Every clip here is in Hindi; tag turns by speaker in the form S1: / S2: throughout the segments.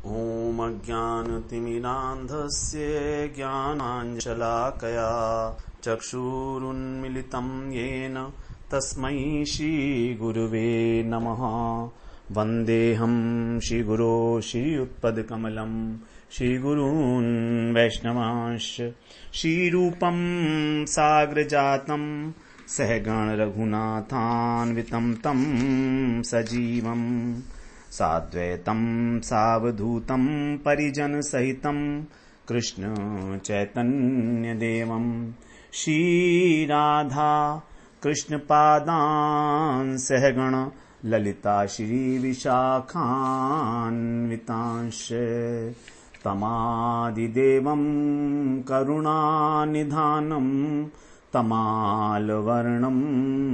S1: ॐ अज्ञानतिमिरान्धस्य ज्ञानाञ्जलाकया चक्षुरुन्मिलितं येन तस्मै श्रीगुरुवे नमः। वन्देऽहं श्रीगुरो श्रीयुत्पदकमलं श्रीगुरून् वैष्णवांश्च श्रीरूपं साग्रजातं सहगण रघुनाथान्वितं तं सजीवम् साद्वैतं सावधूतं परिजनसहितं कृष्ण चैतन्यदेवं श्रीराधा कृष्णपादान् सहगण ललिता श्रीविशाखान्वितांश्च तमादिदेवं करुणानिधानं तमालवर्णं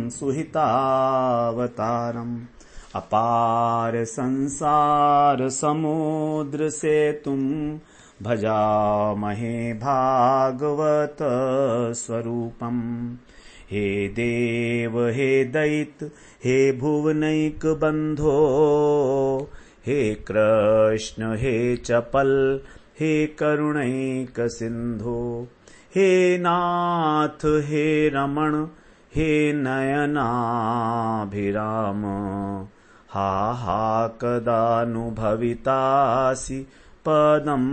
S1: सुहितावतारम् अपार संसार समुद्र सेतुं भजामहे भागवत स्वरूपम्। हे देव हे दैत हे भुवनैक बंधो हे कृष्ण हे चपल हे करुणैक सिंधो हे नाथ हे रमण हे नयनाभिराम हा कदानुभवितासि पदं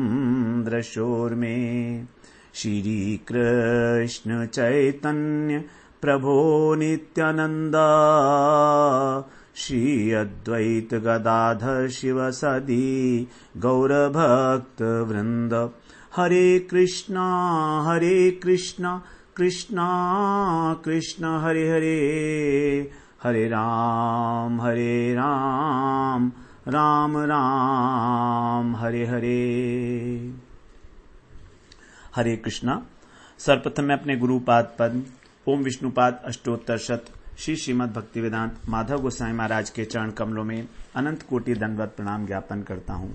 S1: दृशोर्मे। श्री कृष्ण चैतन्य प्रभो नित्यानंद श्री अद्वैत गदाधर शिवसदि गौरभक्त वृंद। हरे कृष्णा कृष्णा कृष्ण हरे हरे हरे राम राम राम हरे हरे। हरे कृष्णा। सर्वप्रथम मैं अपने गुरुपाद पद ओम विष्णुपाद अष्टोत्तर शत श्री श्रीमद् भक्तिवेदांत माधव गोसाई महाराज के चरण कमलों में अनंत कोटि दंडवत प्रणाम ज्ञापन करता हूं।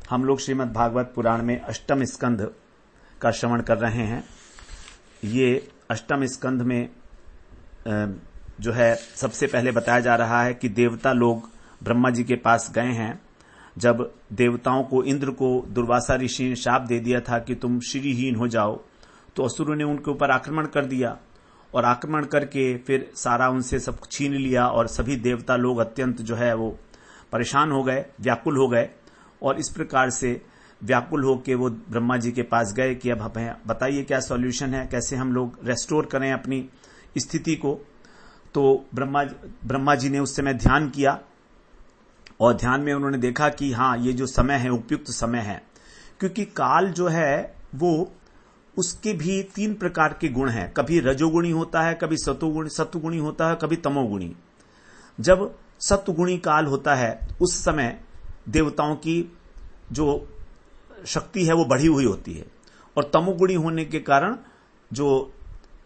S1: हम लोग श्रीमद् भागवत पुराण में अष्टम स्कंध का श्रवण कर रहे हैं। ये अष्टम स्कंध में जो है सबसे पहले बताया जा रहा है कि देवता लोग ब्रह्मा जी के पास गए हैं। जब देवताओं को इंद्र को दुर्वासा ऋषि ने शाप दे दिया था कि तुम श्रीहीन हो जाओ, तो असुरों ने उनके ऊपर आक्रमण कर दिया और आक्रमण करके फिर सारा उनसे सब छीन लिया और सभी देवता लोग अत्यंत जो है वो परेशान हो गए, व्याकुल हो गए। और इस प्रकार से व्याकुल होकर वो ब्रह्मा जी के पास गए कि अब हमें बताइए क्या सॉल्यूशन है, कैसे हम लोग रेस्टोर करें अपनी स्थिति को। तो ब्रह्मा जी ने उस समय ध्यान किया और ध्यान में उन्होंने देखा कि हाँ, ये जो समय है उपयुक्त समय है, क्योंकि काल जो है वो उसके भी तीन प्रकार के गुण हैं। कभी रजोगुणी होता है, कभी सत्वगुणी होता है, कभी तमोगुणी। जब सत्वगुणी काल होता है उस समय देवताओं की जो शक्ति है वो बढ़ी हुई होती है, और तमोगुणी होने के कारण जो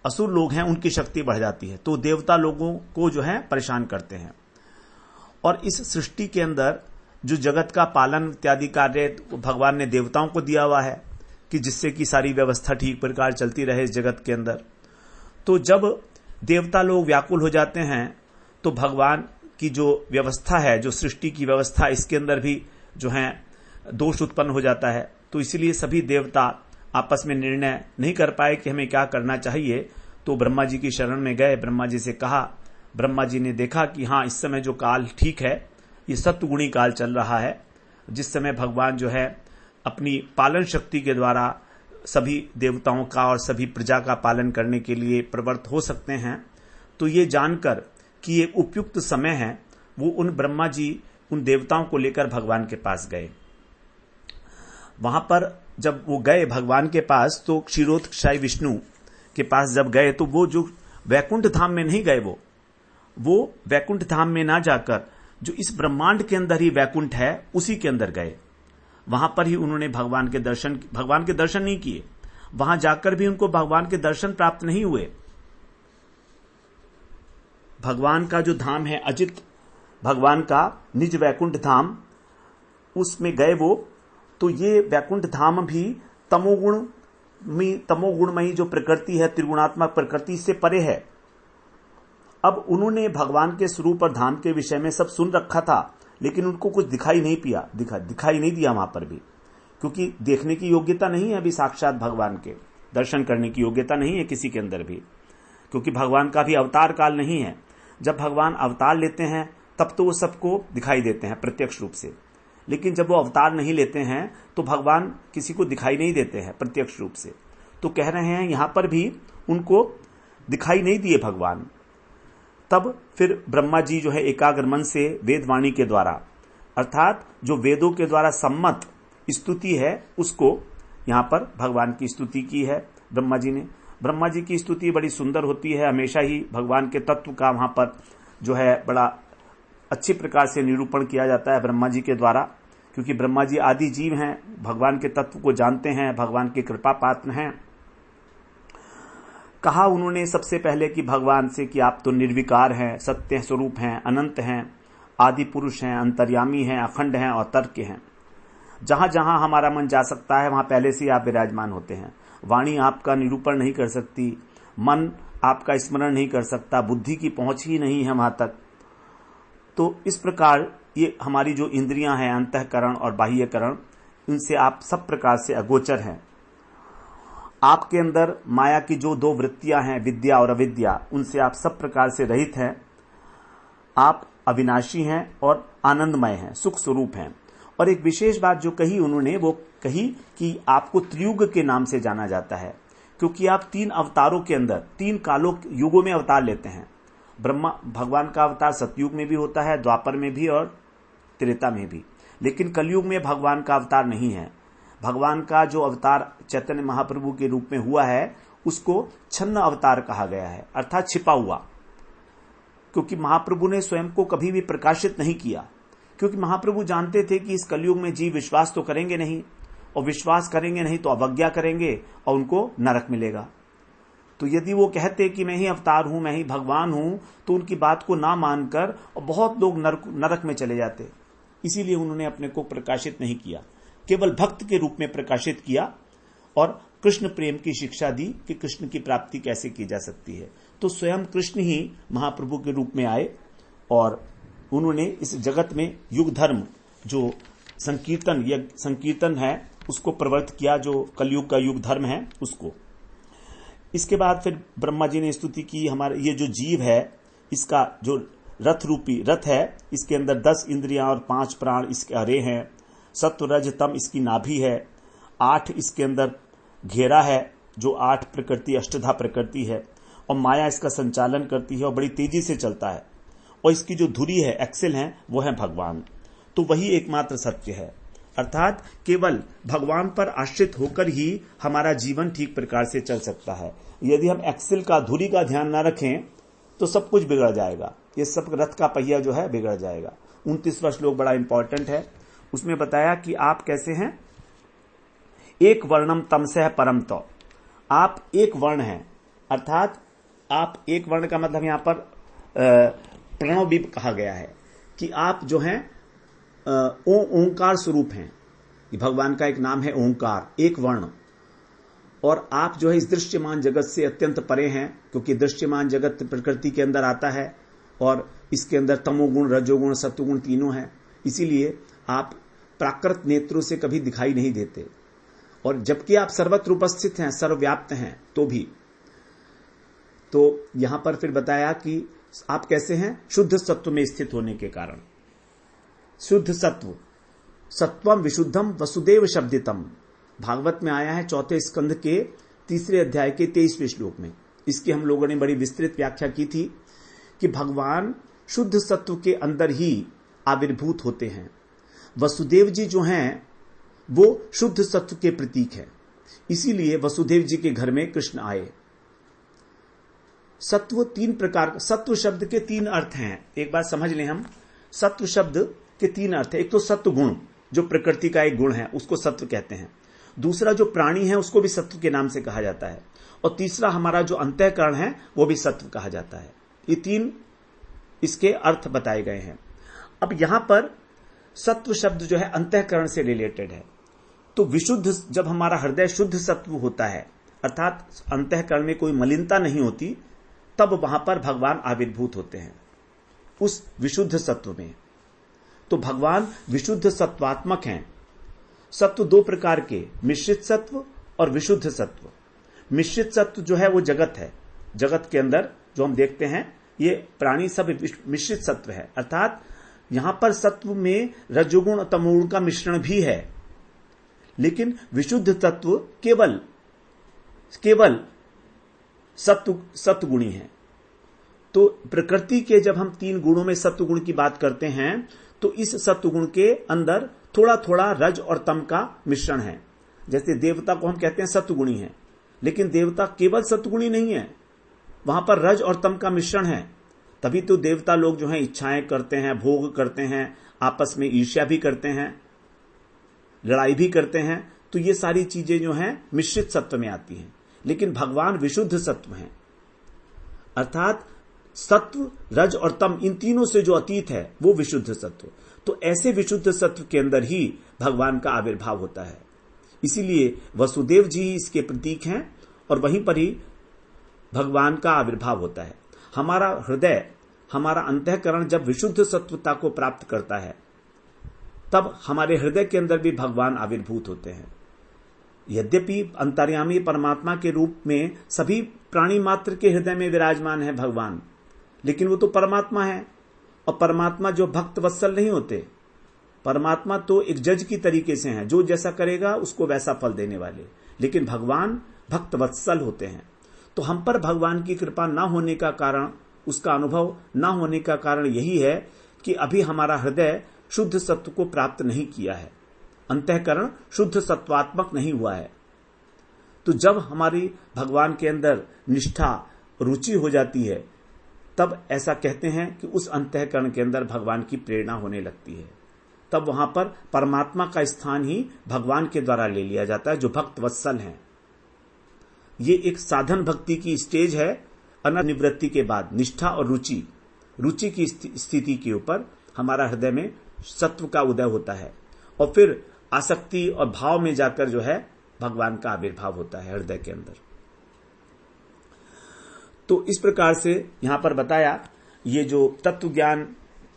S1: असुर लोग हैं उनकी शक्ति बढ़ जाती है, तो देवता लोगों को जो है परेशान करते हैं। और इस सृष्टि के अंदर जो जगत का पालन इत्यादि कार्य भगवान ने देवताओं को दिया हुआ है कि जिससे कि सारी व्यवस्था ठीक प्रकार चलती रहे इस जगत के अंदर। तो जब देवता लोग व्याकुल हो जाते हैं तो भगवान की जो व्यवस्था है, जो सृष्टि की व्यवस्था, इसके अंदर भी जो है दोष उत्पन्न हो जाता है। तो इसीलिए सभी देवता आपस में निर्णय नहीं कर पाए कि हमें क्या करना चाहिए। तो ब्रह्मा जी की शरण में गए, ब्रह्मा जी से कहा। ब्रह्मा जी ने देखा कि हाँ, इस समय जो काल ठीक है, ये सत्वगुणी काल चल रहा है, जिस समय भगवान जो है अपनी पालन शक्ति के द्वारा सभी देवताओं का और सभी प्रजा का पालन करने के लिए प्रवृत्त हो सकते हैं। तो ये जानकर कि ये उपयुक्त समय है, वो उन ब्रह्मा जी उन देवताओं को लेकर भगवान के पास गए। वहां पर जब वो गए भगवान के पास, तो क्षीरोदक्षाई विष्णु के पास जब गए तो वो जो वैकुंठ धाम में नहीं गए, वो वैकुंठ धाम में ना जाकर जो इस ब्रह्मांड के अंदर ही वैकुंठ है उसी के अंदर गए। वहां पर ही उन्होंने भगवान के दर्शन नहीं किए। वहां जाकर भी उनको भगवान के दर्शन प्राप्त नहीं हुए। भगवान का जो धाम है अजित, भगवान का निज वैकुंठ धाम, उसमें गए वो। तो ये वैकुंठ धाम भी तमोगुणमयी जो प्रकृति है, त्रिगुणात्मक प्रकृति से परे है। अब उन्होंने भगवान के स्वरूप और धाम के विषय में सब सुन रखा था, लेकिन उनको कुछ दिखाई नहीं दिया वहां पर भी, क्योंकि देखने की योग्यता नहीं है अभी साक्षात भगवान के, दर्शन करने की योग्यता नहीं है किसी के अंदर भी, क्योंकि भगवान का भी अवतार काल नहीं है। जब भगवान अवतार लेते हैं तब तो वो सबको दिखाई देते हैं प्रत्यक्ष रूप से, लेकिन जब वो अवतार नहीं लेते हैं तो भगवान किसी को दिखाई नहीं देते हैं प्रत्यक्ष रूप से। तो कह रहे हैं यहां पर भी उनको दिखाई नहीं दिए भगवान। तब फिर ब्रह्मा जी जो है एकाग्र मन से वेदवाणी के द्वारा, अर्थात जो वेदों के द्वारा सम्मत स्तुति है उसको यहां पर भगवान की स्तुति की है ब्रह्मा जी ने। ब्रह्मा जी की स्तुति बड़ी सुंदर होती है, हमेशा ही भगवान के तत्व का वहां पर जो है बड़ा अच्छी प्रकार से निरूपण किया जाता है ब्रह्मा जी के द्वारा, क्योंकि ब्रह्मा जी आदि जीव हैं, भगवान के तत्व को जानते हैं, भगवान के कृपा पात्र हैं। कहा उन्होंने सबसे पहले कि भगवान से कि आप तो निर्विकार हैं, सत्य स्वरूप हैं, अनंत हैं, आदि पुरुष हैं, अंतर्यामी हैं, अखंड हैं और तर्क हैं। जहां जहां हमारा मन जा सकता है वहां पहले से आप विराजमान होते हैं। वाणी आपका निरूपण नहीं कर सकती, मन आपका स्मरण नहीं कर सकता, बुद्धि की पहुंच ही नहीं है वहां तक। तो इस प्रकार ये हमारी जो इंद्रियां हैं, अंतःकरण और बाह्यकरण, इनसे आप सब प्रकार से अगोचर हैं। आपके अंदर माया की जो दो वृत्तियां हैं, विद्या और अविद्या, उनसे आप सब प्रकार से रहित हैं। आप अविनाशी हैं और आनंदमय हैं, सुख स्वरूप हैं। और एक विशेष बात जो कही उन्होंने, वो कही कि आपको त्रियुग के नाम से जाना जाता है, क्योंकि आप 3 अवतारों के अंदर 3 कालों युगों में अवतार लेते हैं। ब्रह्मा भगवान का अवतार सतयुग में भी होता है, द्वापर में भी और त्रेता में भी, लेकिन कलयुग में भगवान का अवतार नहीं है। भगवान का जो अवतार चैतन्य महाप्रभु के रूप में हुआ है उसको छन्न अवतार कहा गया है, अर्थात छिपा हुआ, क्योंकि महाप्रभु ने स्वयं को कभी भी प्रकाशित नहीं किया, क्योंकि महाप्रभु जानते थे कि इस कलयुग में जीव विश्वास तो करेंगे नहीं, और विश्वास करेंगे नहीं तो अवज्ञा करेंगे और उनको नरक मिलेगा। तो यदि वो कहते कि मैं ही अवतार हूं, मैं ही भगवान हूं, तो उनकी बात को ना मानकर और बहुत लोग नरक में चले जाते। इसीलिए उन्होंने अपने को प्रकाशित नहीं किया, केवल भक्त के रूप में प्रकाशित किया और कृष्ण प्रेम की शिक्षा दी कि कृष्ण की प्राप्ति कैसे की जा सकती है। तो स्वयं कृष्ण ही महाप्रभु के रूप में आए और उन्होंने इस जगत में युग धर्म जो संकीर्तन है उसको प्रवर्त किया, जो कलयुग का युग धर्म है उसको। इसके बाद फिर ब्रह्मा जी ने स्तुति की, हमारे ये जो जीव है इसका जो रथ रूपी रथ है, इसके अंदर 10 इंद्रियां और 5 प्राण इसके हरे हैं, सत्व रज तम इसकी नाभि है, 8 इसके अंदर घेरा है, जो 8 प्रकृति अष्टधा प्रकृति है, और माया इसका संचालन करती है और बड़ी तेजी से चलता है, और इसकी जो धुरी है, एक्सेल है, वो है भगवान। तो वही एकमात्र सत्य है, अर्थात केवल भगवान पर आश्रित होकर ही हमारा जीवन ठीक प्रकार से चल सकता है। यदि हम एक्सेल का, धुरी का ध्यान न रखें तो सब कुछ बिगड़ जाएगा, ये सब रथ का पहिया जो है बिगड़ जाएगा। 29वां श्लोक बड़ा इंपॉर्टेंट है, उसमें बताया कि आप कैसे हैं। एक वर्णम तमसह परम तो, आप एक वर्ण हैं, अर्थात आप एक वर्ण का मतलब यहां पर प्रणव भी कहा गया है कि आप जो हैं ओंकार स्वरूप हैं। भगवान का एक नाम है ओंकार, एक वर्ण, और आप जो है इस दृश्यमान जगत से अत्यंत परे हैं, क्योंकि दृश्यमान जगत प्रकृति के अंदर आता है और इसके अंदर तमोगुण, रजोगुण, सत्वगुण तीनों हैं। इसीलिए आप प्राकृत नेत्रों से कभी दिखाई नहीं देते, और जबकि आप सर्वत्र उपस्थित हैं, सर्वव्याप्त हैं, तो भी। तो यहां पर फिर बताया कि आप कैसे हैं, शुद्ध सत्व में स्थित होने के कारण। शुद्ध सत्व, सत्वम विशुद्धम वसुदेव शब्दितम, भागवत में आया है 4 स्कंध के 3 अध्याय के 23वें श्लोक में। इसकी हम लोगों ने बड़ी विस्तृत व्याख्या की थी कि भगवान शुद्ध सत्व के अंदर ही आविर्भूत होते हैं। वसुदेव जी जो हैं वो शुद्ध सत्व के प्रतीक हैं, इसीलिए वसुदेव जी के घर में कृष्ण आए। सत्व 3 प्रकार, सत्व शब्द के 3 अर्थ हैं, एक बार समझ लें हम। सत्व शब्द के 3 अर्थ है, एक तो सत्व गुण जो प्रकृति का एक गुण है उसको सत्व कहते हैं, दूसरा जो प्राणी है उसको भी सत्व के नाम से कहा जाता है, और तीसरा हमारा जो अंतःकरण है वो भी सत्व कहा जाता है। ये 3 इसके अर्थ बताए गए हैं। अब यहां पर सत्व शब्द जो है अंतःकरण से रिलेटेड है, तो विशुद्ध, जब हमारा हृदय शुद्ध सत्व होता है, अर्थात अंतःकरण में कोई मलिनता नहीं होती, तब वहां पर भगवान आविर्भूत होते हैं उस विशुद्ध सत्व में। तो भगवान विशुद्ध सत्वात्मक हैं। सत्व दो प्रकार के, मिश्रित सत्व और विशुद्ध सत्व। मिश्रित सत्व जो है वो जगत है, जगत के अंदर जो हम देखते हैं ये प्राणी सब मिश्रित सत्व है, अर्थात यहां पर सत्व में रजोगुण और तमोगुण का मिश्रण भी है। लेकिन विशुद्ध तत्व केवल सत्वगुणी है। तो प्रकृति के जब हम 3 गुणों में सत्वगुण की बात करते हैं तो इस सत्वगुण के अंदर थोड़ा थोड़ा रज और तम का मिश्रण है। जैसे देवता को हम कहते हैं सत्वगुणी है, लेकिन देवता केवल सत्वगुणी नहीं है, वहां पर रज और तम का मिश्रण है। तभी तो देवता लोग जो हैं इच्छाएं करते हैं, भोग करते हैं, आपस में ईर्ष्या भी करते हैं, लड़ाई भी करते हैं। तो ये सारी चीजें जो हैं मिश्रित सत्व में आती हैं। लेकिन भगवान विशुद्ध सत्व हैं, अर्थात सत्व, रज और तम इन तीनों से जो अतीत है वो विशुद्ध सत्व। तो ऐसे विशुद्ध सत्व के अंदर ही भगवान का आविर्भाव होता है। इसीलिए वसुदेव जी इसके प्रतीक हैं और वहीं पर ही भगवान का आविर्भाव होता है। हमारा हृदय, हमारा अंतःकरण जब विशुद्ध सत्वता को प्राप्त करता है तब हमारे हृदय के अंदर भी भगवान आविर्भूत होते हैं। यद्यपि अंतर्यामी परमात्मा के रूप में सभी प्राणी मात्र के हृदय में विराजमान है भगवान, लेकिन वो तो परमात्मा है। और परमात्मा जो भक्त वत्सल नहीं होते, परमात्मा तो एक जज की तरीके से हैं, जो जैसा करेगा उसको वैसा फल देने वाले। लेकिन भगवान भक्त वत्सल होते हैं। तो हम पर भगवान की कृपा ना होने का कारण, उसका अनुभव ना होने का कारण यही है कि अभी हमारा हृदय शुद्ध सत्व को प्राप्त नहीं किया है, अंतःकरण शुद्ध सत्वात्मक नहीं हुआ है। तो जब हमारी भगवान के अंदर निष्ठा, रुचि हो जाती है, तब ऐसा कहते हैं कि उस अंतःकरण के अंदर भगवान की प्रेरणा होने लगती है। तब वहां पर परमात्मा का स्थान ही भगवान के द्वारा ले लिया जाता है, जो भक्त वत्सल हैं। ये एक साधन भक्ति की स्टेज है। अनिवृत्ति के बाद निष्ठा और रुचि की स्थिति के ऊपर हमारा हृदय में सत्व का उदय होता है और फिर आसक्ति और भाव में जाकर जो है भगवान का आविर्भाव होता है हृदय के अंदर। तो इस प्रकार से यहां पर बताया, ये जो तत्व ज्ञान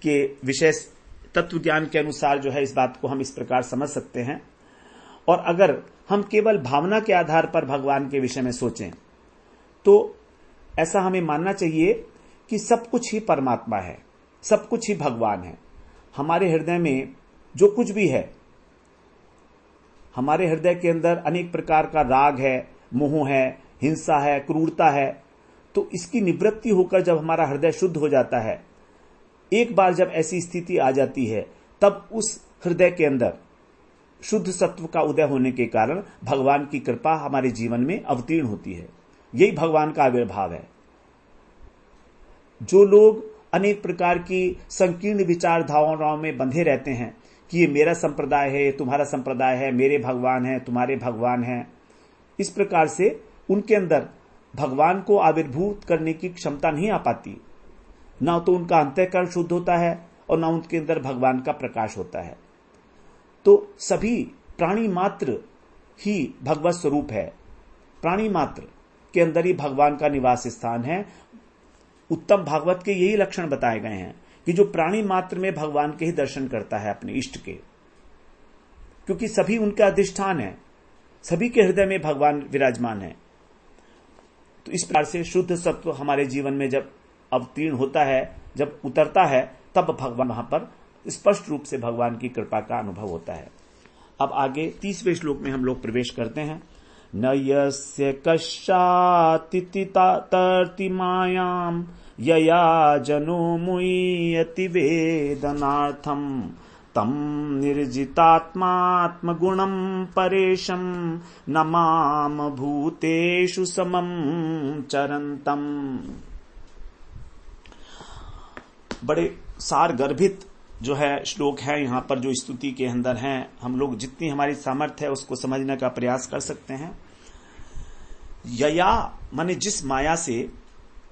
S1: के विशेष, तत्व ज्ञान के अनुसार जो है इस बात को हम इस प्रकार समझ सकते हैं। और अगर हम केवल भावना के आधार पर भगवान के विषय में सोचें तो ऐसा हमें मानना चाहिए कि सब कुछ ही परमात्मा है, सब कुछ ही भगवान है। हमारे हृदय में जो कुछ भी है, हमारे हृदय के अंदर अनेक प्रकार का राग है, मोह है, हिंसा है, क्रूरता है, तो इसकी निवृत्ति होकर जब हमारा हृदय शुद्ध हो जाता है, एक बार जब ऐसी स्थिति आ जाती है, तब उस हृदय के अंदर शुद्ध सत्व का उदय होने के कारण भगवान की कृपा हमारे जीवन में अवतीर्ण होती है। यही भगवान का आविर्भाव है। जो लोग अनेक प्रकार की संकीर्ण विचारधाराओं में बंधे रहते हैं कि ये मेरा संप्रदाय है, ये तुम्हारा संप्रदाय है, मेरे भगवान है, तुम्हारे भगवान है, इस प्रकार से उनके अंदर भगवान को आविर्भूत करने की क्षमता नहीं आ पाती। ना तो उनका अंतःकरण शुद्ध होता है और ना उनके अंदर भगवान का प्रकाश होता है। तो सभी प्राणी मात्र ही भगवत स्वरूप है, प्राणी मात्र के अंदर ही भगवान का निवास स्थान है। उत्तम भागवत के यही लक्षण बताए गए हैं कि जो प्राणी मात्र में भगवान के ही दर्शन करता है अपने इष्ट के, क्योंकि सभी उनका अधिष्ठान है, सभी के हृदय में भगवान विराजमान है। तो इस प्रकार से शुद्ध सत्व हमारे जीवन में जब अवतीर्ण होता है, जब उतरता है, तब भगवान वहां पर स्पष्ट रूप से भगवान की कृपा का अनुभव होता है। अब आगे 30वें श्लोक में हम लोग प्रवेश करते हैं। न यस्य कश्चातिति तर्तिमायाम यया जनो मुह्यति वेदनार्थम तम निर्जितात्मात्म गुणम परेशम न माम भूतेषु समम चरंतम। बड़े सार गर्भित जो है श्लोक है यहाँ पर, जो स्तुति के अंदर हैं। हम लोग जितनी हमारी सामर्थ्य है उसको समझने का प्रयास कर सकते हैं। यया माने जिस माया से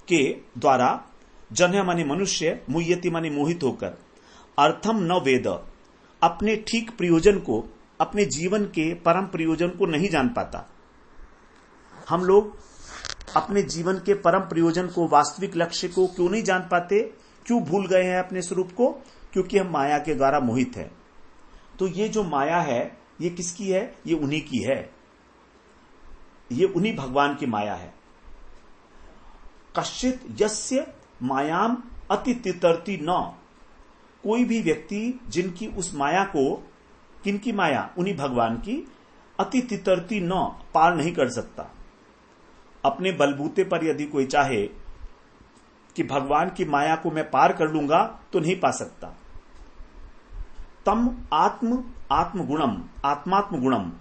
S1: के द्वारा, जन माने मनुष्य, मुह्यति माने मोहित होकर, अर्थम न वेद अपने ठीक प्रयोजन को, अपने जीवन के परम प्रयोजन को नहीं जान पाता। हम लोग अपने जीवन के परम प्रयोजन को, वास्तविक लक्ष्य को क्यों नहीं जान पाते, क्यों भूल गए हैं अपने स्वरूप को? क्योंकि हम माया के द्वारा मोहित हैं। तो ये जो माया है ये किसकी है? ये उन्हीं की है, ये उन्हीं भगवान की माया है। कश्चित यस्य मायाम अति तितरती न, कोई भी व्यक्ति जिनकी उस माया को, किनकी माया? उन्हीं भगवान की, अति तितरती न, पार नहीं कर सकता। अपने बलबूते पर यदि कोई चाहे कि भगवान की माया को मैं पार कर लूंगा तो नहीं पा सकता। तम आत्मगुणम, आत्मात्म गुणम,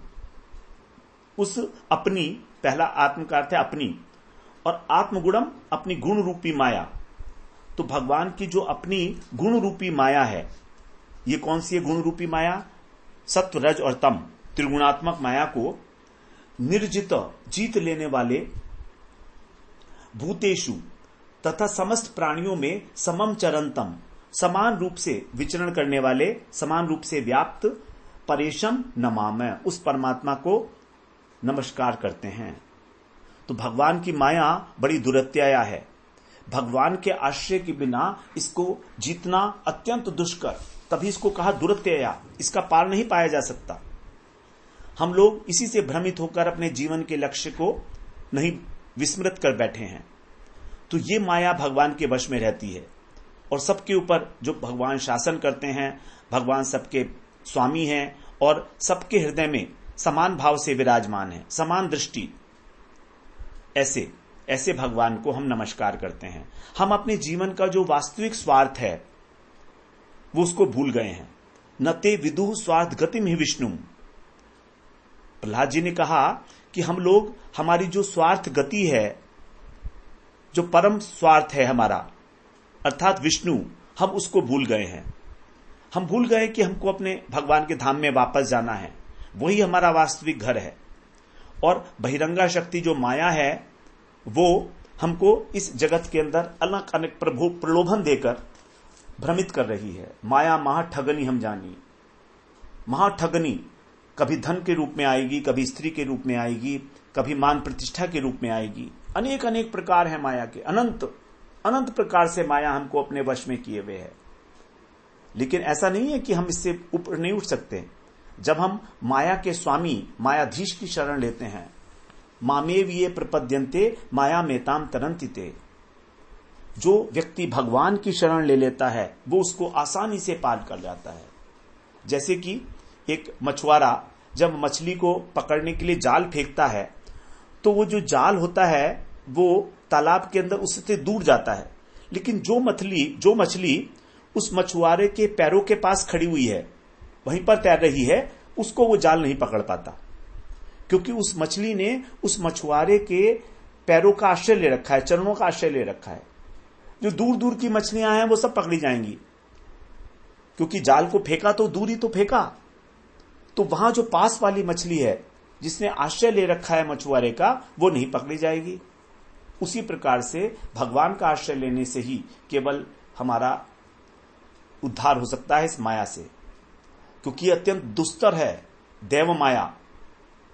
S1: उस अपनी, पहला आत्म का अर्थ है अपनी, और आत्मगुणम अपनी गुण रूपी माया। तो भगवान की जो अपनी गुण रूपी माया है, ये कौन सी है गुण रूपी माया? सत्व, रज और तम, त्रिगुणात्मक माया को निर्जित, जीत लेने वाले, भूतेषु तथा समस्त प्राणियों में समम चरंतम, समान रूप से विचरण करने वाले, समान रूप से व्याप्त, परेशम नमामि, उस परमात्मा को नमस्कार करते हैं। तो भगवान की माया बड़ी दुरत्या है। भगवान के आश्रय के बिना इसको जीतना अत्यंत दुष्कर, तभी इसको कहा दुरत्या, इसका पार नहीं पाया जा सकता। हम लोग इसी से भ्रमित होकर अपने जीवन के लक्ष्य को नहीं विस्मृत कर बैठे हैं। तो ये माया भगवान के वश में रहती है, और सबके ऊपर जो भगवान शासन करते हैं, भगवान सबके स्वामी हैं और सबके हृदय में समान भाव से विराजमान है, समान दृष्टि। ऐसे भगवान को हम नमस्कार करते हैं। हम अपने जीवन का जो वास्तविक स्वार्थ है वो उसको भूल गए हैं। न ते विदुः स्वार्थ गतिम ही विष्णु, प्रहलाद जी ने कहा कि हम लोग, हमारी जो स्वार्थ गति है, जो परम स्वार्थ है हमारा, अर्थात विष्णु, हम उसको भूल गए हैं। हम भूल गए कि हमको अपने भगवान के धाम में वापस जाना है, वही हमारा वास्तविक घर है। और बहिरंगा शक्ति जो माया है वो हमको इस जगत के अंदर अलग अनेक प्रलोभन देकर भ्रमित कर रही है। माया महाठगनी हम जानी, महाठगनी कभी धन के रूप में आएगी, कभी स्त्री के रूप में आएगी, कभी मान प्रतिष्ठा के रूप में आएगी। अनेक अनेक प्रकार है माया के, अनंत प्रकार से माया हमको अपने वश में किए हुए है। लेकिन ऐसा नहीं है कि हम इससे ऊपर नहीं उठ सकते। जब हम माया के स्वामी मायाधीश की शरण लेते हैं, मामेव ये प्रपद्यन्ते माया मेताम तरन्तिते, जो व्यक्ति भगवान की शरण ले लेता है वो उसको आसानी से पार कर जाता है। जैसे कि एक मछुआरा जब मछली को पकड़ने के लिए जाल फेंकता है, तो वो जो जाल होता है वो तालाब के अंदर उससे दूर जाता है, लेकिन जो मछली उस मछुआरे के पैरों के पास खड़ी हुई है, वहीं पर तैर रही है, उसको वो जाल नहीं पकड़ पाता, क्योंकि उस मछली ने उस मछुआरे के पैरों का आश्रय ले रखा है, चरणों का आश्रय ले रखा है। जो दूर दूर की मछलियां हैं वो सब पकड़ी जाएंगी, क्योंकि जाल को फेंका तो दूर ही तो फेंका। तो वहां जो पास वाली मछली है जिसने आश्रय ले रखा है मछुआरे का, वो नहीं पकड़ी जाएगी। उसी प्रकार से भगवान का आश्रय लेने से ही केवल हमारा उद्धार हो सकता है इस माया से, क्योंकि अत्यंत दुस्तर है देव माया।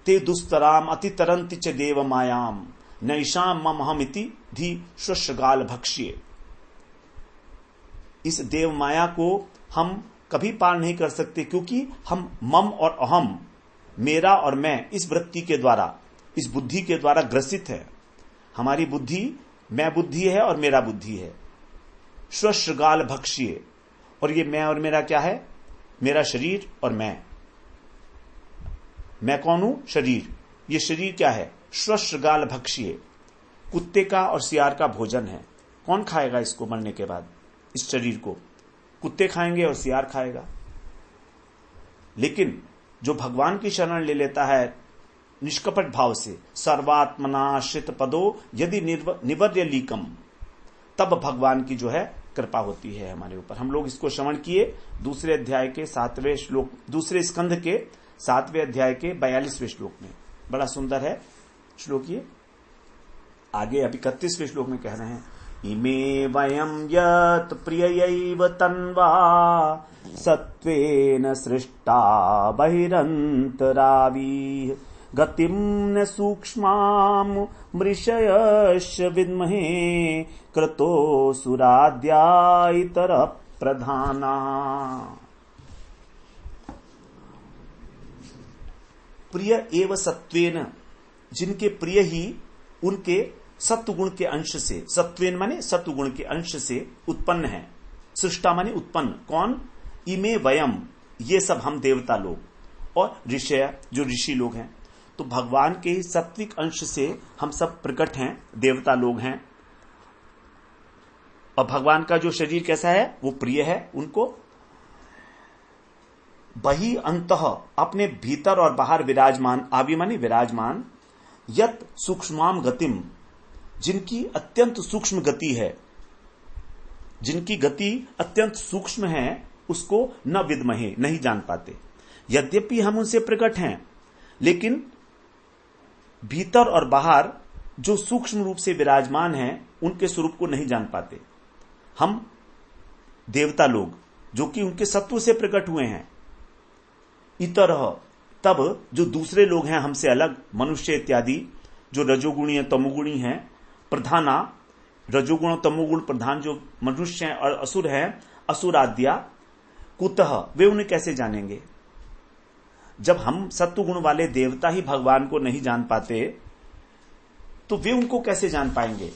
S1: ते दुस्तराम अति तरंति च देव मायाम नैशाम मम हमिति धी श्वश्रगाल भक्ष्ये। इस देव माया को हम कभी पार नहीं कर सकते, क्योंकि हम मम और अहम, मेरा और मैं, इस वृत्ति के द्वारा, इस बुद्धि के द्वारा ग्रसित है। हमारी बुद्धि मैं बुद्धि है और मेरा बुद्धि है। श्वश्रगाल भक्ष्ये, और ये मैं और मेरा क्या है? मेरा शरीर और मैं कौन हूं? शरीर। ये शरीर क्या है? श्वश्रगाल भक्ष्ये, कुत्ते का और सियार का भोजन है। कौन खाएगा इसको मरने के बाद? इस शरीर को कुत्ते खाएंगे और सियार खाएगा। लेकिन जो भगवान की शरण ले लेता है निष्कपट भाव से, सर्वात्मनाश्रित पदो यदि निवर्य लीकम, तब भगवान की जो है कृपा होती है हमारे ऊपर। हम लोग इसको श्रवण किए दूसरे अध्याय के 7वें श्लोक, दूसरे स्कंध के 7वें अध्याय के 42वें श्लोक में। बड़ा सुंदर है श्लोक ये। आगे अभी 31वें श्लोक में कह रहे हैं, इमे वयम यत प्रियैव तन्वा सत्वेन सृष्टा बहिरंतरावी गतिम न सूक्ष्माम मृषयश्च विद्महे क्रतो सुराद्या इतर प्रधाना। प्रिय एव सत्वेन, जिनके प्रिय ही उनके सत्वगुण के अंश से, सत्वेन माने सत्वगुण के अंश से उत्पन्न है। सृष्टा माने उत्पन्न, कौन? इमे वयम, ये सब हम देवता लोग, और ऋषय जो ऋषि लोग हैं। तो भगवान के ही सात्विक अंश से हम सब प्रकट हैं, देवता लोग हैं। और भगवान का जो शरीर कैसा है? वो प्रिय है उनको। बहि अंतः, अपने भीतर और बाहर विराजमान, आदि माने विराजमान, यत सूक्ष्माम गतिम, जिनकी अत्यंत सूक्ष्म गति है, जिनकी गति अत्यंत सूक्ष्म है, उसको न विद्महे, नहीं जान पाते। यद्यपि हम उनसे प्रकट हैं, लेकिन भीतर और बाहर जो सूक्ष्म रूप से विराजमान हैं, उनके स्वरूप को नहीं जान पाते। हम देवता लोग जो कि उनके सत्व से प्रकट हुए हैं। इतरह, तब जो दूसरे लोग हैं हमसे अलग, मनुष्य इत्यादि जो रजोगुणी तमोगुणी हैं, प्रधाना, रजोगुण तमोगुण प्रधान जो मनुष्य हैं और असुर हैं, असुराद्या, कुतः, वे उन्हें कैसे जानेंगे? जब हम सत्वगुण वाले देवता ही भगवान को नहीं जान पाते, तो वे उनको कैसे जान पाएंगे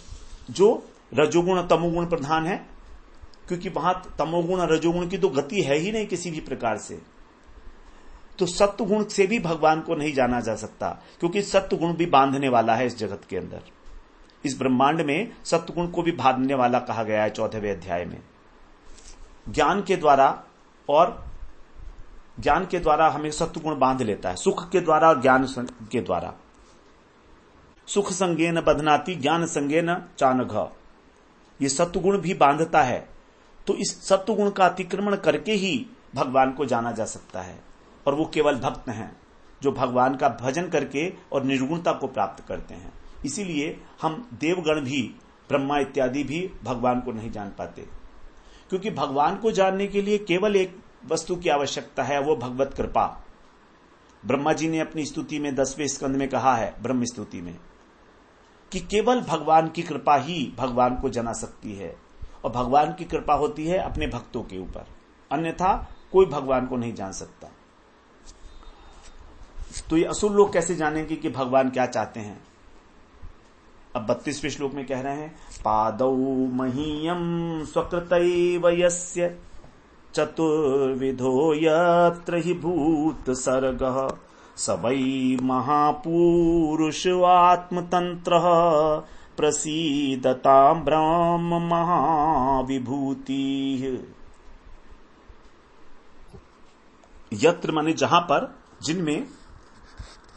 S1: जो रजोगुण तमोगुण प्रधान है? क्योंकि वहां तमोगुण और रजोगुण की तो गति है ही नहीं किसी भी प्रकार से। तो सत्वगुण से भी भगवान को नहीं जाना जा सकता, क्योंकि सत्वगुण भी बांधने वाला है इस जगत के अंदर। इस ब्रह्मांड में सत्वगुण को भी बांधने वाला कहा गया है 14वें अध्याय में। ज्ञान के द्वारा, और ज्ञान के द्वारा हमें सत्वगुण बांध लेता है, सुख के द्वारा और ज्ञान के द्वारा। सुख संगेन बधनाति ज्ञान संगेन चानघ, ये सत्वगुण भी बांधता है। तो इस सत्वगुण का अतिक्रमण करके ही भगवान को जाना जा सकता है, और वो केवल भक्त हैं जो भगवान का भजन करके और निर्गुणता को प्राप्त करते हैं। इसीलिए हम देवगण भी, ब्रह्मा इत्यादि भी भगवान को नहीं जान पाते, क्योंकि भगवान को जानने के लिए केवल एक वस्तु की आवश्यकता है, वो भगवत कृपा। ब्रह्मा जी ने अपनी स्तुति में 10वें स्कंद में कहा है, ब्रह्म स्तुति में, कि केवल भगवान की कृपा ही भगवान को जना सकती है, और भगवान की कृपा होती है अपने भक्तों के ऊपर, अन्यथा कोई भगवान को नहीं जान सकता। तो ये असुर लोग कैसे जानेंगे कि भगवान क्या चाहते हैं? अब 32वें श्लोक में कह रहे हैं, पादौ महीयम स्वकृतैव यस्य चतुर्विधो यत्र हि भूत सर्गः स वै महापुरुष आत्मतंत्रः प्रसीदतां ब्रह्म महाविभूतिः। यत्र माने जहां पर, जिनमें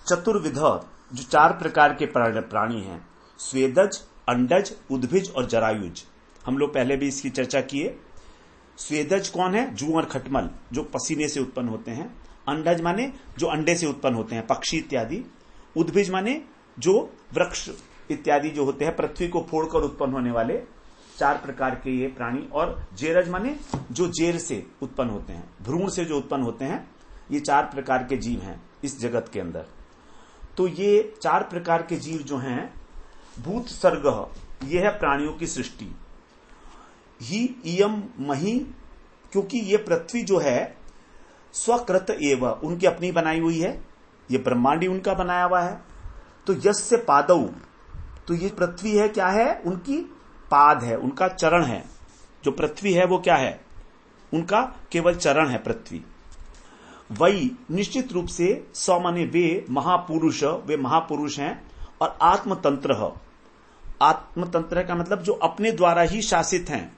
S1: चतुर्विध, जो 4 प्रकार के प्राणी हैं, स्वेदज, अंडज, उद्भिज और जरायुज। हम लोग पहले भी इसकी चर्चा किए। स्वेदज कौन है? जू और खटमल, जो पसीने से उत्पन्न होते हैं। अंडज माने जो अंडे से उत्पन्न होते हैं, पक्षी इत्यादि। उद्भिज माने जो वृक्ष इत्यादि जो होते हैं, पृथ्वी को फोड़कर उत्पन्न होने वाले 4 प्रकार के ये प्राणी। और जेरज माने जो जेर से उत्पन्न होते हैं, भ्रूण से जो उत्पन्न होते हैं। ये 4 प्रकार के जीव हैं इस जगत के अंदर। तो ये 4 प्रकार के जीव जो हैं, भूत सर्ग, ये है प्राणियों की सृष्टि। ही इयम मही, क्योंकि ये पृथ्वी जो है स्वकृत एव, उनकी अपनी बनाई हुई है, ये ब्रह्मांडी उनका बनाया हुआ है। तो यस्य पादौ, तो ये पृथ्वी है, क्या है? उनकी पाद है, उनका चरण है। जो पृथ्वी है वो क्या है? उनका केवल चरण है पृथ्वी। वही निश्चित रूप से स माने वे महापुरुष, वे महापुरुष हैं। और आत्मतंत्र, आत्मतंत्र का मतलब जो अपने द्वारा ही शासित हैं,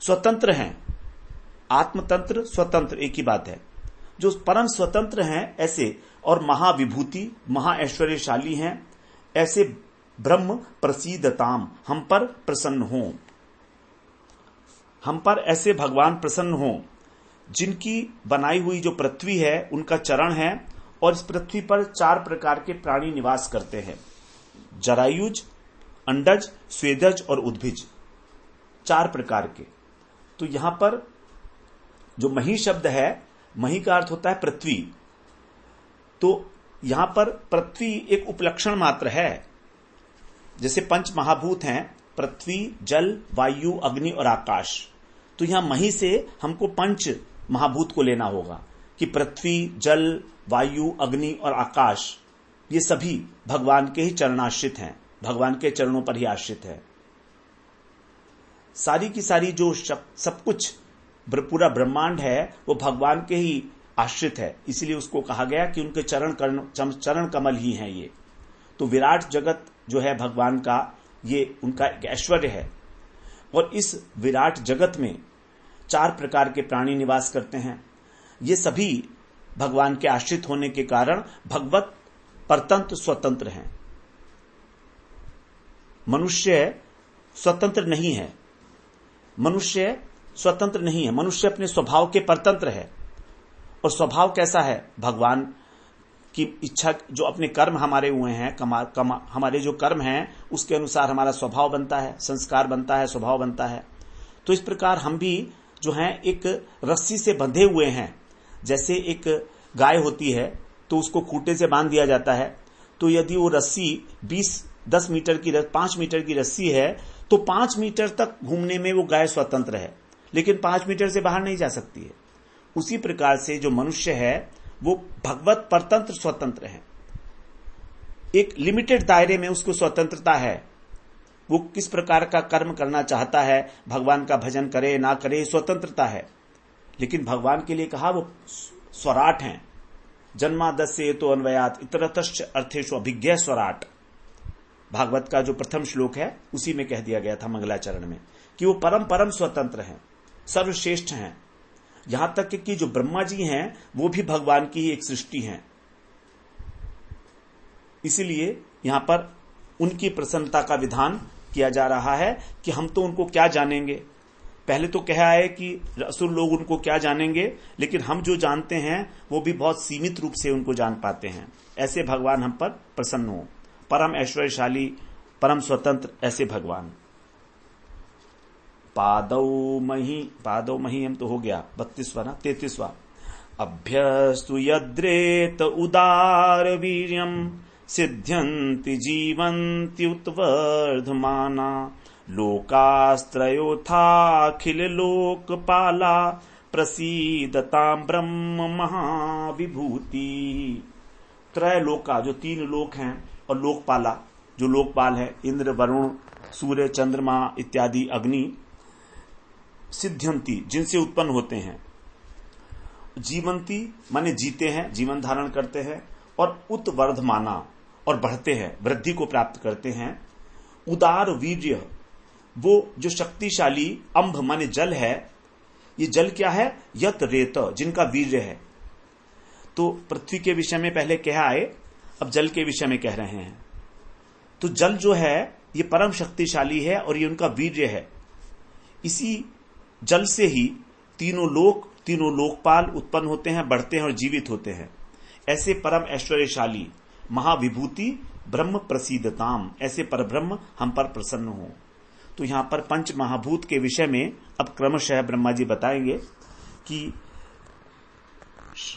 S1: स्वतंत्र हैं। आत्मतंत्र स्वतंत्र एक ही बात है, जो परम स्वतंत्र हैं ऐसे, और महाविभूति, महाऐश्वर्यशाली हैं ऐसे ब्रह्म प्रसीदताम, हम पर प्रसन्न हो, हम पर ऐसे भगवान प्रसन्न हो, जिनकी बनाई हुई जो पृथ्वी है उनका चरण है। और इस पृथ्वी पर 4 प्रकार के प्राणी निवास करते हैं, जरायुज, अंडज, स्वेदज और उद्भिज, 4 प्रकार के। तो यहां पर जो मही शब्द है, मही का अर्थ होता है पृथ्वी। तो यहां पर पृथ्वी एक उपलक्षण मात्र है। जैसे 5 महाभूत हैं, पृथ्वी, जल, वायु, अग्नि और आकाश। तो यहां मही से हमको पंच महाभूत को लेना होगा कि पृथ्वी, जल, वायु, अग्नि और आकाश ये सभी भगवान के ही चरणाश्रित हैं, भगवान के चरणों पर ही आश्रित है। सारी की सारी जो सब कुछ पूरा ब्रह्मांड है वो भगवान के ही आश्रित है, इसलिए उसको कहा गया कि उनके चरण कमल ही हैं ये। तो विराट जगत जो है भगवान का, ये उनका एक ऐश्वर्य है। और इस विराट जगत में 4 प्रकार के प्राणी निवास करते हैं। ये सभी भगवान के आश्रित होने के कारण भगवत परतंत्र स्वतंत्र हैं। मनुष्य स्वतंत्र नहीं है, मनुष्य स्वतंत्र नहीं है, मनुष्य अपने स्वभाव के परतंत्र है। और स्वभाव कैसा है? भगवान की इच्छा, जो अपने कर्म हमारे हुए हैं, हमारे जो कर्म हैं उसके अनुसार हमारा स्वभाव बनता है, संस्कार बनता है, स्वभाव बनता है। तो इस प्रकार हम भी जो हैं एक रस्सी से बंधे हुए हैं। जैसे एक गाय होती है तो उसको खूंटे से बांध दिया जाता है, तो यदि वो रस्सी 10 मीटर की 5 मीटर की रस्सी है तो 5 मीटर तक घूमने में वो गाय स्वतंत्र है, लेकिन 5 मीटर से बाहर नहीं जा सकती है। उसी प्रकार से जो मनुष्य है वो भगवत परतंत्र स्वतंत्र है। एक लिमिटेड दायरे में उसको स्वतंत्रता है, वो किस प्रकार का कर्म करना चाहता है, भगवान का भजन करे ना करे, स्वतंत्रता है। लेकिन भगवान के लिए कहा वो स्वराट हैं। जन्मादस्य तो अन्वयात इतरतश्च अर्थेषु अभिज्ञ स्वराट, भागवत का जो प्रथम श्लोक है उसी में कह दिया गया था मंगलाचरण में कि वो परम परम स्वतंत्र हैं, सर्वश्रेष्ठ हैं। यहां तक कि जो ब्रह्मा जी हैं वो भी भगवान की एक सृष्टि हैं। इसीलिए यहां पर उनकी प्रसन्नता का विधान किया जा रहा है कि हम तो उनको क्या जानेंगे। पहले तो कहा है कि असुर लोग उनको क्या जानेंगे, लेकिन हम जो जानते हैं वो भी बहुत सीमित रूप से उनको जान पाते हैं। ऐसे भगवान हम पर प्रसन्न हो, परम ऐश्वर्यशाली, परम स्वतंत्र ऐसे भगवान। पादौ मही हम तो हो गया 32वां ना 33वां। अभ्यस्तु यद्रेत उदार वीर्यम सिद्ध्यन्ति जीवन्ति उत्वर्धमाना लोकास्त्रयोथाखिल लोकपाला प्रसीदतां ब्रह्म महाविभूति। त्रय लोका जो 3 लोक हैं और लोकपाला जो लोकपाल है, इंद्र, वरुण, सूर्य, चंद्रमा इत्यादि, अग्नि, सिद्ध्यंती जिनसे उत्पन्न होते हैं, जीवंती माने जीते हैं, जीवन धारण करते हैं, और उत्वर्धमाना और बढ़ते हैं, वृद्धि को प्राप्त करते हैं। उदार वीर्य वो जो शक्तिशाली, अंभ माने जल है, ये जल क्या है? यत रेत जिनका वीर्य है। तो पृथ्वी के विषय में पहले कहा आए, अब जल के विषय में कह रहे हैं। तो जल जो है ये परम शक्तिशाली है और ये उनका वीर्य है। इसी जल से ही तीनों लोकपाल उत्पन्न होते हैं, बढ़ते हैं और जीवित होते हैं। ऐसे परम ऐश्वर्यशाली महाविभूति ब्रह्म प्रसीदताम, ऐसे परब्रह्म हम पर प्रसन्न हो। तो यहां पर पंच महाभूत के विषय में अब क्रमशः ब्रह्मा जी बताएंगे कि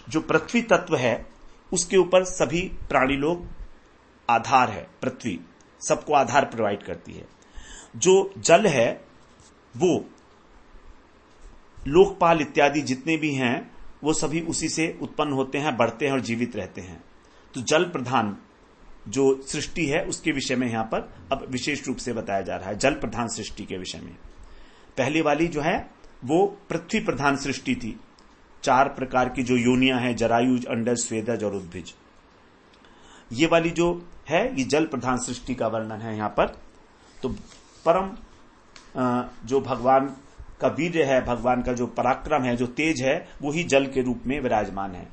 S1: जो पृथ्वी तत्व है उसके ऊपर सभी प्राणी लोग आधार है। पृथ्वी सबको आधार प्रोवाइड करती है। जो जल है वो लोकपाल इत्यादि जितने भी हैं वो सभी उसी से उत्पन्न होते हैं, बढ़ते हैं और जीवित रहते हैं। तो जल प्रधान जो सृष्टि है उसके विषय में यहां पर अब विशेष रूप से बताया जा रहा है, जल प्रधान सृष्टि के विषय में। पहली वाली जो है वो पृथ्वी प्रधान सृष्टि थी। 4 प्रकार की जो योनियां हैं, जरायुज, अंडज, स्वेदज और उद्भिज। ये वाली जो है ये जल प्रधान सृष्टि का वर्णन है यहां पर। तो परम जो भगवान का वीर्य है, भगवान का जो पराक्रम है, जो तेज है, वो ही जल के रूप में विराजमान है।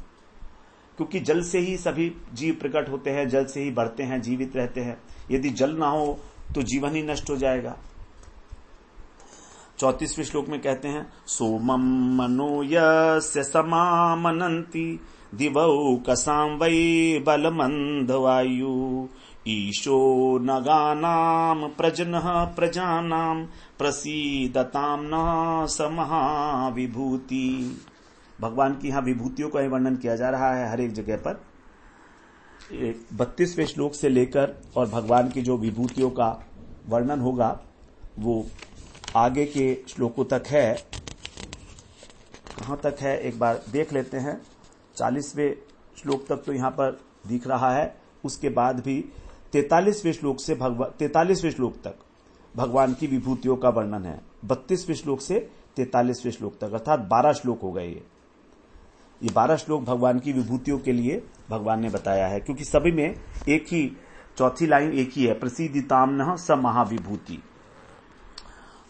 S1: क्योंकि जल से ही सभी जीव प्रकट होते हैं, जल से ही बढ़ते हैं, जीवित रहते हैं। यदि जल ना हो तो जीवन ही नष्ट हो जाएगा। 34वें श्लोक में कहते हैं, सोमम मनो यस्य समामनन्ति दिवौकसां वै बलमन्द वायु ईशो नगानां प्रजनः प्रजानां प्रसीदतां न समहाविभूति। भगवान की यहां विभूतियों का ही वर्णन किया जा रहा है हर एक जगह पर। 32वें श्लोक से लेकर और भगवान की जो विभूतियों का वर्णन होगा वो आगे के श्लोकों तक है। कहां तक है एक बार देख लेते हैं। 40वें श्लोक तक तो यहां पर दिख रहा है, उसके बाद भी 43वें श्लोक तक भगवान की विभूतियों का वर्णन है। 32वें श्लोक से 43वें श्लोक तक, अर्थात 12 श्लोक हो गए। ये 12 श्लोक भगवान की विभूतियों के लिए भगवान ने बताया है, क्योंकि सभी में एक ही चौथी लाइन एक ही है, प्रसीदिताम्नः स महाविभूति।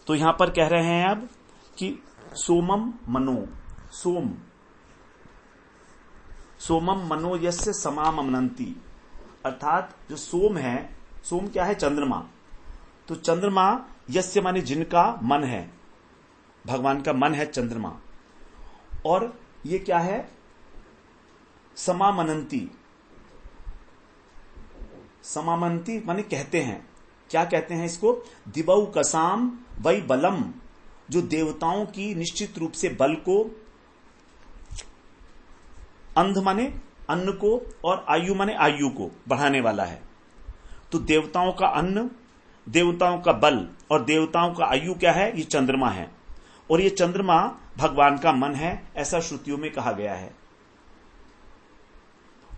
S1: तो यहां पर कह रहे हैं अब कि सोमम मनो यस्य समामनंती, अर्थात जो सोम है, सोम क्या है? चंद्रमा। तो चंद्रमा यस्य माने जिनका मन है, भगवान का मन है चंद्रमा। और ये क्या है? समामनंती माने कहते हैं। क्या कहते हैं इसको? दिवौ कसाम वै बलम, जो देवताओं की निश्चित रूप से बल को, अंध माने अन्न को, और आयु माने आयु को बढ़ाने वाला है। तो देवताओं का अन्न, देवताओं का बल और देवताओं का आयु क्या है? ये चंद्रमा है। और ये चंद्रमा भगवान का मन है, ऐसा श्रुतियों में कहा गया है।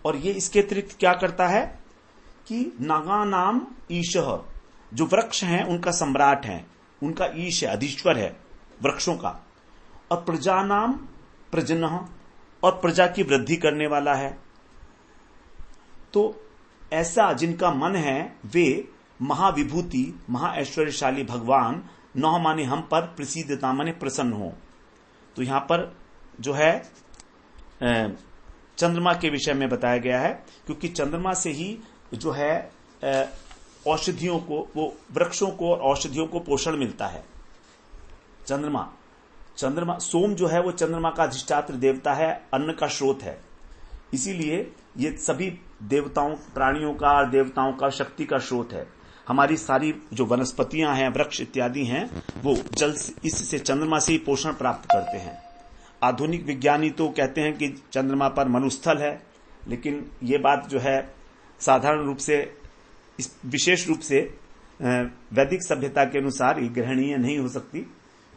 S1: और ये इसके अतिरिक्त क्या करता है कि नागानाम ईशः, जो वृक्ष हैं उनका सम्राट है, उनका ईश है, अधीश्वर है वृक्षों का। और प्रजानाम प्रजनः, और प्रजा की वृद्धि करने वाला है। तो ऐसा जिनका मन है वे महाविभूति, महाऐश्वर्यशाली भगवान, नौ माने हम पर, प्रसीदता माने प्रसन्न हो। तो यहां पर जो है चंद्रमा के विषय में बताया गया है, क्योंकि चंद्रमा से ही जो है औषधियों को, वो वृक्षों को और औषधियों को पोषण मिलता है। चंद्रमा सोम जो है वो चंद्रमा का अधिष्ठात्र देवता है, अन्न का स्रोत है। इसीलिए ये सभी देवताओं, प्राणियों का और देवताओं का शक्ति का स्रोत है। हमारी सारी जो वनस्पतियां हैं, वृक्ष इत्यादि हैं, वो जल इससे, चंद्रमा से ही पोषण प्राप्त करते हैं। आधुनिक विज्ञानी तो कहते हैं कि चंद्रमा पर मरुस्थल है, लेकिन ये बात जो है साधारण रूप से, विशेष रूप से वैदिक सभ्यता के अनुसार ये ग्रहणीय नहीं हो सकती,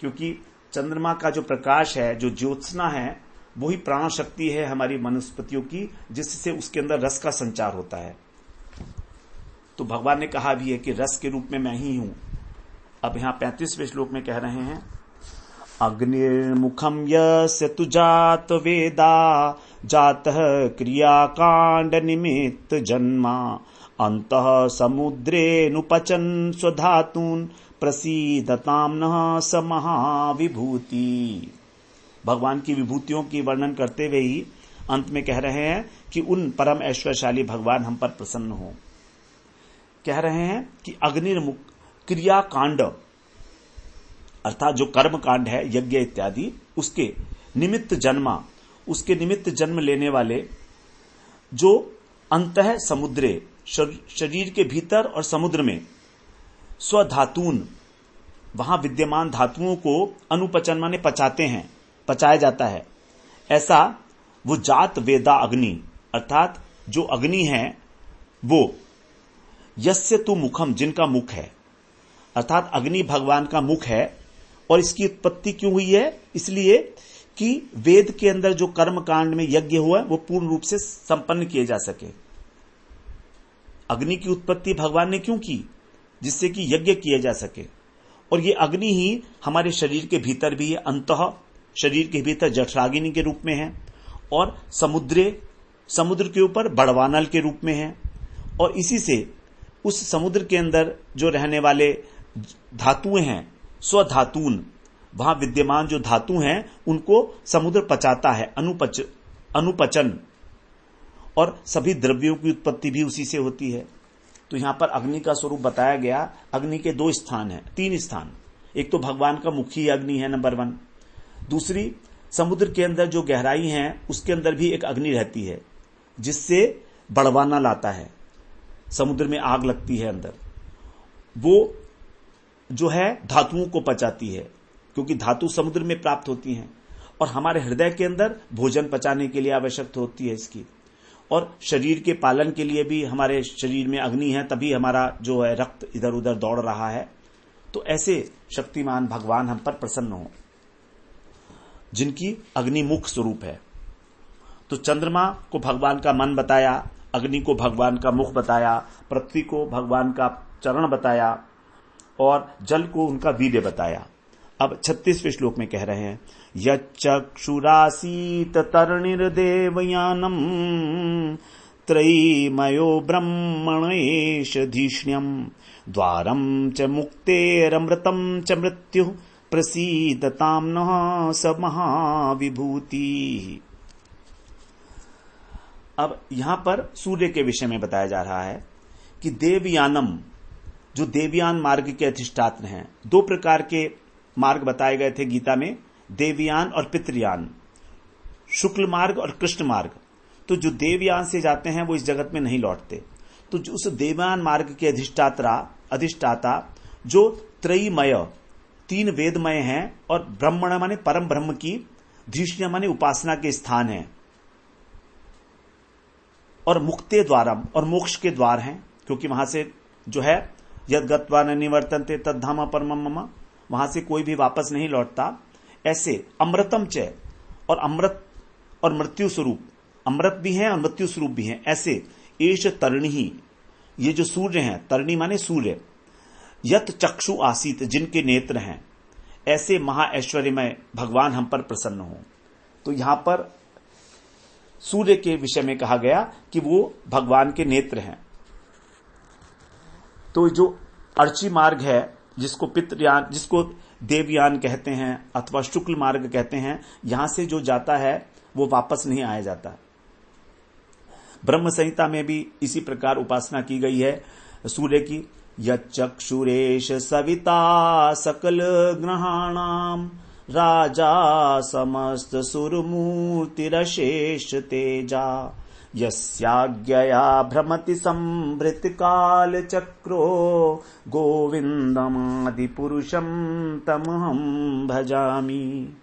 S1: क्योंकि चंद्रमा का जो प्रकाश है, जो ज्योत्सना है, वही प्राण शक्ति है हमारी वनस्पतियों की, जिससे उसके अंदर रस का संचार होता है। तो भगवान ने कहा भी है कि रस के रूप में मैं ही हूं। अब यहां 35वें श्लोक में कह रहे हैं, अग्निर्मुखम यस्य तु जात वेदा जातः क्रियाकांड निमित्त जन्मा अंतः समुद्रेऽनुपचन स्वधातून् प्रसीदताम्नः स महाविभूति। भगवान की विभूतियों की वर्णन करते हुए ही अंत में कह रहे हैं कि उन परम ऐश्वर्यशाली भगवान हम पर प्रसन्न हो। कह रहे हैं कि अग्निर्मुख क्रिया कांड, अर्थात जो कर्म कांड है, यज्ञ इत्यादि, उसके निमित्त जन्मा, उसके निमित्त जन्म लेने वाले, जो अंतः समुद्रे, शरीर के भीतर और समुद्र में, स्वधातून, वहां विद्यमान धातुओं को अनुपचन माने पचाते हैं, पचाया जाता है, ऐसा वो जात वेदा अग्नि, अर्थात जो अग्नि है वो, यस्य तु मुखम, जिनका मुख है, अर्थात अग्नि भगवान का मुख है। और इसकी उत्पत्ति क्यों हुई है? इसलिए कि वेद के अंदर जो कर्म कांड में यज्ञ हुआ वो पूर्ण रूप से संपन्न किए जा सके। अग्नि की उत्पत्ति भगवान ने क्यों की? जिससे कि यज्ञ किए जा सके। और ये अग्नि ही हमारे शरीर के भीतर भी है, अंतः शरीर के भीतर जठराग्नि के रूप में है, और समुद्र के ऊपर बड़वानल के रूप में है। और इसी से उस समुद्र के अंदर जो रहने वाले धातुएं हैं, स्वधातून, वहां विद्यमान जो धातु हैं उनको समुद्र पचाता है, अनुपचन, और सभी द्रव्यों की उत्पत्ति भी उसी से होती है। तो यहां पर अग्नि का स्वरूप बताया गया। अग्नि के 2 स्थान हैं, 3 स्थान। एक तो भगवान का मुखी अग्नि है, नंबर 1। दूसरी, समुद्र के अंदर जो गहराई है उसके अंदर भी एक अग्नि रहती है, जिससे बड़वाना लाता है, समुद्र में आग लगती है अंदर, वो जो है धातुओं को पचाती है, क्योंकि धातु समुद्र में प्राप्त होती हैं। और हमारे हृदय के अंदर भोजन पचाने के लिए आवश्यकता होती है इसकी। और शरीर के पालन के लिए भी हमारे शरीर में अग्नि है, तभी हमारा जो है रक्त इधर उधर दौड़ रहा है। तो ऐसे शक्तिमान भगवान हम पर प्रसन्न हो। जिनकी अग्निमुख स्वरूप है। तो चंद्रमा को भगवान का मन बताया, अग्नि को भगवान का मुख बताया, पृथ्वी को भगवान का चरण बताया और जल को उनका वीर्य बताया। अब 36वें श्लोक में कह रहे हैं, यच्चक्षुरासीत तरणिर्देवयानम त्रयीमयो ब्रह्मणेश धीष्ण्यम द्वारम च मुक्तेरमृतम च मृत्यु प्रसीदताम नः स महाविभूति। अब यहां पर सूर्य के विषय में बताया जा रहा है कि देवयानम, जो देवयान मार्ग के अधिष्ठात्र हैं, दो प्रकार के मार्ग बताए गए थे गीता में, देवयान और पितृयान, शुक्ल मार्ग और कृष्ण मार्ग। तो जो देवयान से जाते हैं वो इस जगत में नहीं लौटते। तो उस देवयान मार्ग के अधिष्ठाता जो त्रयीमय, तीन वेदमय हैं, और ब्रह्मण माने परम ब्रह्म की, धीष्ण्य माने उपासना के स्थान है, और मुक्ते द्वारम, और मोक्ष के द्वार हैं, क्योंकि वहां से जो है यद गत्वा न निवर्तन्ते तद्धाम परमम मम, वहां से कोई भी वापस नहीं लौटता। ऐसे अमृतम च, और अमृत और मृत्यु स्वरूप, अमृत भी है और मृत्यु स्वरूप भी है। ऐसे एष तरणी, ये जो सूर्य हैं, तरणी माने सूर्य, यत चक्षु आसीत, जिनके नेत्र हैं, ऐसे महाऐश्वर्यमय भगवान हम पर प्रसन्न हो। तो यहां पर सूर्य के विषय में कहा गया कि वो भगवान के नेत्र हैं। तो जो अर्ची मार्ग है, जिसको पितृयान, जिसको देवयान कहते हैं अथवा शुक्ल मार्ग कहते हैं, यहां से जो जाता है वो वापस नहीं आया जाता। ब्रह्म संहिता में भी इसी प्रकार उपासना की गई है सूर्य की। यच्चक्षुरेश सविता सकल ग्रहाणाम राजा समस्त सुरमूर्तिरशेष तेजा यस्याज्ञया भ्रमति संभृत काल चक्रो गोविंदमादि पुरुषम तमहम भजामि।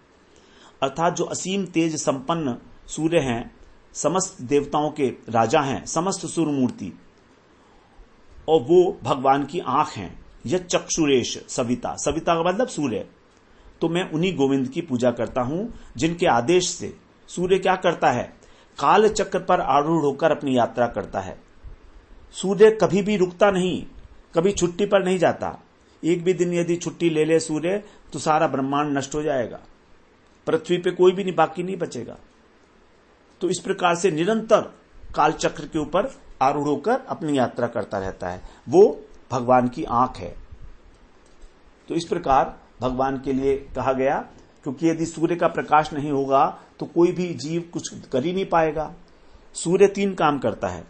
S1: अर्थात जो असीम तेज संपन्न सूर्य हैं, समस्त देवताओं के राजा हैं, समस्त सुरमूर्ति, और वो भगवान की आंख हैं। यह चक्षुरेश सविता, सविता का मतलब सूर्य। तो मैं उन्हीं गोविंद की पूजा करता हूं जिनके आदेश से सूर्य क्या करता है, काल चक्र पर आरूढ़ होकर अपनी यात्रा करता है। सूर्य कभी भी रुकता नहीं, कभी छुट्टी पर नहीं जाता। एक भी दिन यदि छुट्टी ले ले सूर्य तो सारा ब्रह्मांड नष्ट हो जाएगा, पृथ्वी पे कोई भी नहीं बाकी नहीं बचेगा। तो इस प्रकार से निरंतर काल चक्र के ऊपर आरूढ़ होकर अपनी यात्रा करता रहता है। वो भगवान की आंख है। तो इस प्रकार भगवान के लिए कहा गया, क्योंकि यदि सूर्य का प्रकाश नहीं होगा तो कोई भी जीव कुछ कर ही नहीं पाएगा। सूर्य तीन काम करता है।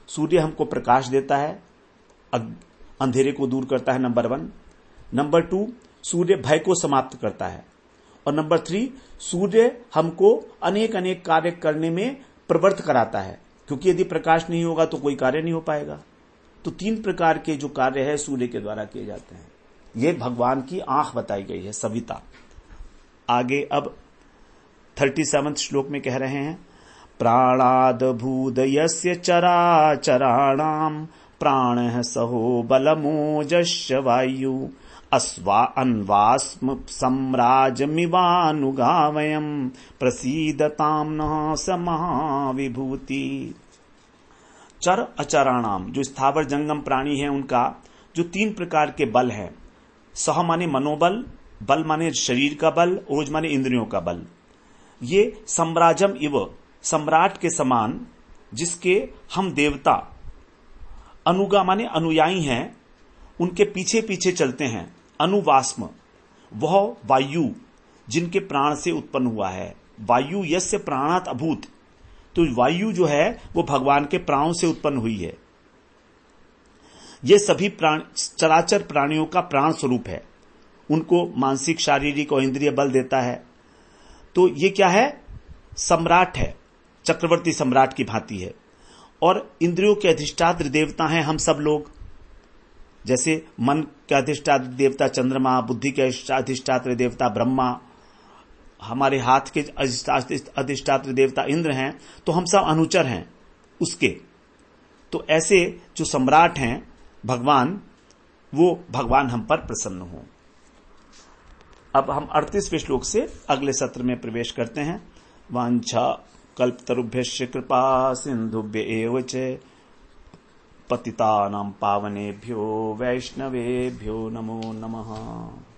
S1: सूर्य हमको प्रकाश देता है, अंधेरे को दूर करता है, नंबर 1। नंबर 2, सूर्य भय को समाप्त करता है। और नंबर 3, सूर्य हमको अनेक अनेक कार्य करने में प्रवृत्त कराता है, क्योंकि यदि प्रकाश नहीं होगा तो कोई कार्य नहीं हो पाएगा। तो 3 प्रकार के जो कार्य है सूर्य के द्वारा किए जाते हैं। ये भगवान की आंख बताई गई है, सविता। आगे अब 37वें श्लोक में कह रहे हैं, प्राणाद भूदयस्य चराचराणाम प्राणः सहो बलमोजस्य वायु अन्वास्म सम्राजमिवानुगावयम् प्रसीदतां नः स महाविभूति। चर अचराणाम, जो स्थावर जंगम प्राणी है उनका जो 3 प्रकार के बल है। सह माने मनोबल, बल माने शरीर का बल, ओज माने इंद्रियों का बल। ये सम्राजम इव, सम्राट के समान, जिसके हम देवता अनुगा माने अनुयायी हैं, उनके पीछे पीछे चलते हैं। अनुवास्म, वह वायु जिनके प्राण से उत्पन्न हुआ है। वायु यस्य प्राणात अभूत, तो वायु जो है वो भगवान के प्राणों से उत्पन्न हुई है। ये सभी चराचर प्राणियों का प्राण स्वरूप है, उनको मानसिक, शारीरिक और इंद्रिय बल देता है। तो ये क्या है, सम्राट है, चक्रवर्ती सम्राट की भांति है। और इंद्रियों के अधिष्ठात्र देवता हैं हम सब लोग, जैसे मन के अधिष्ठात्र देवता चंद्रमा, बुद्धि के अधिष्ठात्र देवता ब्रह्मा, हमारे हाथ के अधिष्ठात्र देवता इंद्र हैं। तो हम सब अनुचर हैं उसके। तो ऐसे जो सम्राट हैं भगवान, वो भगवान हम पर प्रसन्न हो। अब हम 38वें श्लोक से अगले सत्र में प्रवेश करते हैं। वांछा कल्पतरुभ्यश्च कृपा सिंधुभ्य एव च पतितानां पावनेभ्यो वैष्णवेभ्यो नमो नमः।